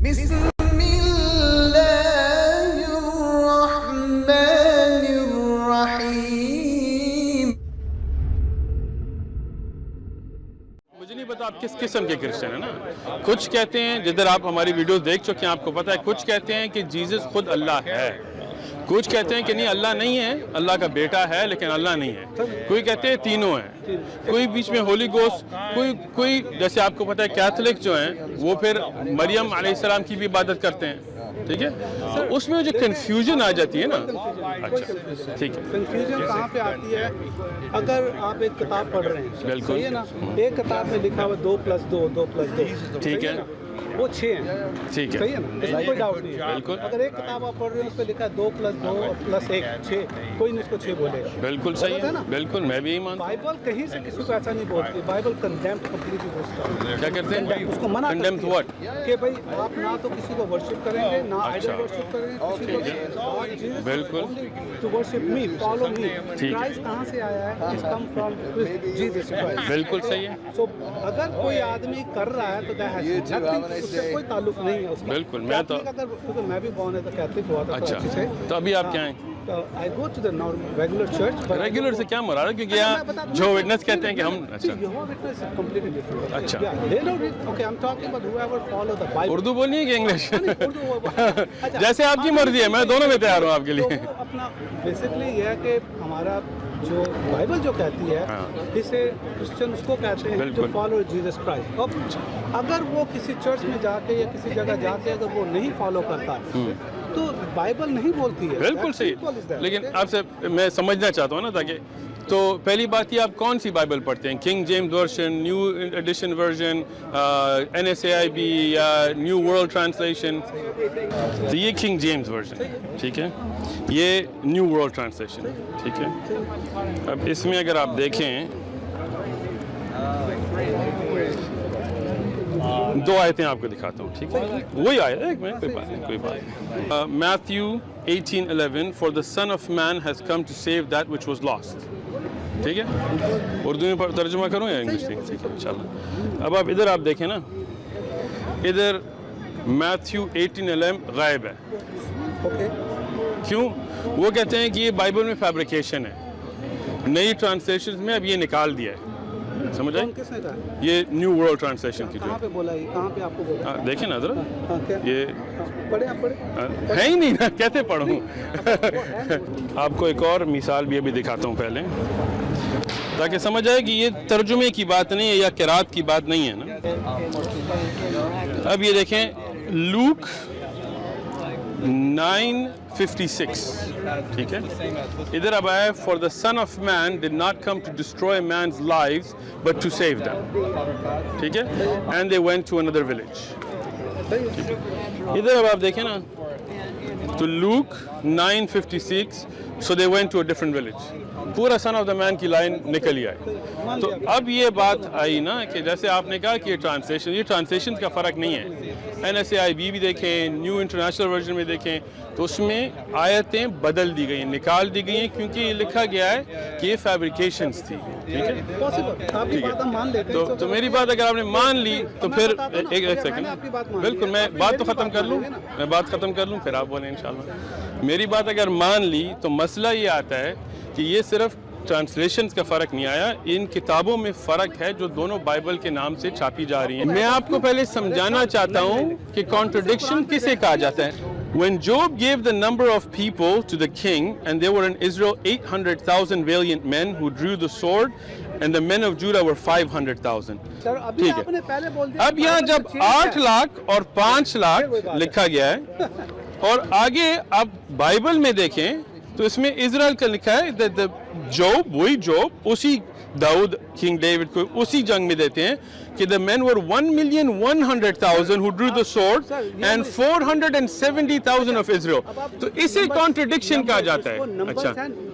بسم اللہ الرحمن الرحیم. مجھے نہیں پتا آپ کس قسم کے کرسچن ہیں نا. کچھ کہتے ہیں جدھر آپ ہماری ویڈیوز دیکھ چکے ہیں آپ کو پتا ہے. کچھ کہتے ہیں کہ جیزس خود اللہ ہے. کچھ کہتے ہیں کہ نہیں اللہ نہیں ہے, اللہ کا بیٹا ہے لیکن اللہ نہیں ہے. کوئی کہتے ہیں تینوں ہیں. کوئی بیچ میں ہولی گوسٹ, کوئی جیسے آپ کو پتا ہے کیتھولک جو ہیں وہ پھر مریم علیہ السلام کی بھی عبادت کرتے ہیں. ٹھیک ہے, تو اس میں جو کنفیوژن آ جاتی ہے نا. اچھا ٹھیک ہے. کنفیوژن کہاں پہ آتی ہے؟ اگر آپ ایک کتاب پڑھ رہے ہیں, بالکل صحیح ہے نا, ایک کتاب میں لکھا ہوا 2+2 2+2, ٹھیک ہے, وہ 6 ہیں. ٹھیک ہے, صحیح ہے نا, اس میں کوئی ڈاؤٹ نہیں ہے. بالکل اگر ایک کتاب آپ پڑھ رہے ہیں اس پہ لکھا ہے 2+2+1 6, کوئی نہیں اس کو 6 بولے گا. بالکل صحیح ہے, بالکل میں بھی یہی مانتا ہوں. بائبل کہیں سے کسی کو ایسا نہیں بولتی. بائبل کنڈیمٹ کمپلیٹلی ہوتا ہے. کیا کرتے ہیں اس کو منع کنڈیمڈ کرتی واٹ ہے کہ بھائی آپ نہ تو کسی کو ورشپ کریں گے, نہ آئیڈل ورشپ کریں گے کسی کو. بالکل. To worship me, follow me. Christ کہاں سے آیا ہے؟ It's come from Jesus Christ. بالکل صحیح ہے. سو اگر کوئی آدمی کر رہا ہے تو دیٹ ہیز نتھنگ, اس سے کوئی تعلق نہیں ہے اس کا. بالکل. میں تو کیونکہ میں بھی بورن ہے تو کیتھولک ہوا تھا. اچھا, تو ابھی آپ کیا ہیں؟ I go to the regular church. Regular سے کیا مراد ہے؟ کیونکہ یہاں جو وٹنس کہتے ہیں کہ ہم اچھا completely different. اچھا. Okay, I'm talking about whoever follow the Bible. Urdu بولنی ہے کہ انگلش؟ جیسے آپ کی مرضی ہے, میں دونوں میں تیار ہوں آپ کے لیے. اپنا بیسکلی یہ ہے کہ ہمارا جو بائبل جو کہتی ہے اسے کرسچن اس کو کہتے ہیں جو فالو جیزس کرائسٹ. اگر وہ کسی چرچ میں جا کے یا کسی جگہ جا کے اگر وہ نہیں فالو کرتا تو بائبل نہیں بولتی ہے. بالکل صحیح. لیکن آپ سے میں سمجھنا چاہتا ہوں نا, تاکہ تو پہلی بات یہ آپ کون سی بائبل پڑھتے ہیں؟ King James version, new edition version, NSAIB یا نیو ورلڈ ٹرانسلیشن؟ تو یہ کنگ جیمز ورژن, ٹھیک ہے, یہ نیو ورلڈ ٹرانسلیشن, ٹھیک ہے. اب اس میں اگر آپ دیکھیں 2 آیتیں آپ کو دکھاتا ہوں, ٹھیک ہے. وہی آیت ہے, ایک منٹ, کوئی بات نہیں, کوئی بات نہیں. Matthew 18:11 For the Son of Man has come to save that which was lost. ٹھیک ہے, اردو میں ترجمہ کروں یا انگلش؟ ٹھیک ہے انشاءاللہ. اب آپ ادھر آپ دیکھیں نا, ادھر Matthew 18:11 غائب ہے. کیوں؟ وہ کہتے ہیں کہ یہ بائبل میں فیبریکیشن ہے, نئی ٹرانسلیشن میں اب یہ نکال دیا ہے. سمجھ آئے؟ یہ نیو ورلڈ ٹرانسلیشن کی کہاں پہ بولا ہے, کہاں پہ آپ کو بولا؟ دیکھیں نا ذرا, یہ پڑھیں آپ پڑھیں. ہے ہی نہیں نا, کیسے پڑھوں؟ آپ کو ایک اور مثال بھی ابھی دکھاتا ہوں پہلے, تاکہ سمجھ آئے کہ یہ ترجمے کی بات نہیں ہے یا قرات کی بات نہیں ہے نا. اب یہ دیکھیں لوک 9:56, ٹھیک ہے. ادھر اب آیا for the son of man did not come to destroy men's lives but to save them, ٹھیک ہے, اینڈ دے وینٹ ٹو اندر ولیج. ادھر اب آپ دیکھیں نا, تو look 9:56 so they went to a different village. پورا سن آف دا مین کی لائن نکل ہی آئی. تو اب یہ بات آئی نا کہ جیسے آپ نے کہا کہ یہ ٹرانسلیشن کا فرق نہیں ہے. NSAIB بھی دیکھیں, نیو انٹرنیشنل ورژن میں دیکھیں, تو اس میں آیتیں بدل دی گئی ہیں, نکال دی گئی ہیں, کیونکہ یہ لکھا گیا ہے کہ یہ فیبریکیشنز تھی. ٹھیک ہے, تو میری بات اگر آپ نے مان لی تو پھر ایک سیکنڈ, بالکل میں بات تو ختم کر لوں, پھر آپ بولیں انشاءاللہ. میری بات اگر مان لی تو مسئلہ یہ آتا ہے کہ یہ صرف ٹرانسلیشنز کا فرق نہیں آیا, ان کتابوں میں فرق ہے جو دونوں بائبل کے نام سے چھاپی جا رہی ہیں. میں آپ کو پہلے سمجھانا چاہتا ہوں کہ کانٹرڈکشن کسے کہا جاتا ہے. When Job gave the number of people to the king, and there were in Israel 800,000 valiant men who drew the sword, and the men of Judah were 500,000. ٹھیک ہے, اب یہاں جب 8 لاکھ اور 5 لاکھ لکھا گیا ہے, اور آگے آپ بائبل میں دیکھیں تو اس میں اسرائیل کا لکھا ہے جوب, وہی جوب, اسی داؤد کنگ ڈیوڈ کو اسی جنگ میں دیتے ہیں کہ the men were 1,100,000 who drew the sword and 470,000 of Israel. تو اسے کانٹرڈکشن کہا جاتا ہے. اچھا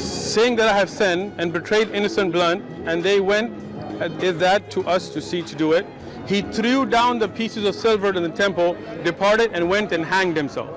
Saying that I have sinned and betrayed innocent blood, and they went, is that to us to see to do it? He threw down the pieces of silver in the temple, departed and went and hanged himself.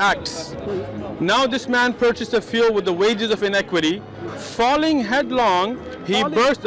Acts. Now this man purchased a field with the wages of iniquity, falling headlong, he burst.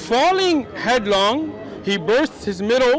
Falling headlong, he burst his middle,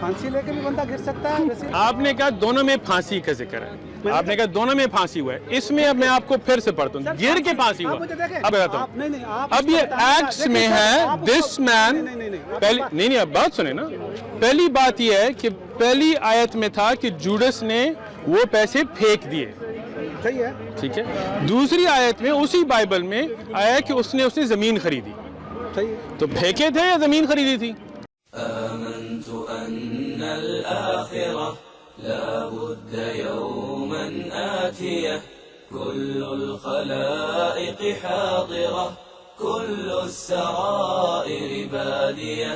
پھانسی لے کے بھی بندہ گر سکتا ہے. آپ نے کہا دونوں میں پھانسی کا ذکر ہے, آپ نے کہا دونوں میں پھانسی ہوا ہے, اس میں اب میں آپ کو پھر سے پڑھتا ہوں, گر کے پھانسی ہوا. اب بتاتا ہوں, اب یہ ایکٹس میں ہے دس مین, نہیں اب بات سنیں نا. پہلی بات یہ ہے کہ پہلی آیت میں تھا کہ جوڈس نے وہ پیسے پھینک دیے, صحیح ہے, ٹھیک ہے. دوسری آیت میں اسی بائبل میں آیا کہ اس نے زمین خریدی, صحیح. تو پھینکے تھے یا زمین خریدی تھی؟ آمنت أن الآخرة لا بد يوما آتية كل الخلائق حاضرة كل السرائر بادية.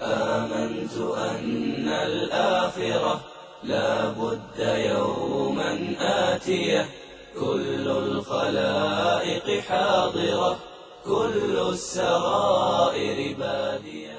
آمنت أن الآخرة لا بد يوما آتية كل الخلائق حاضرة كل السرائر بادية.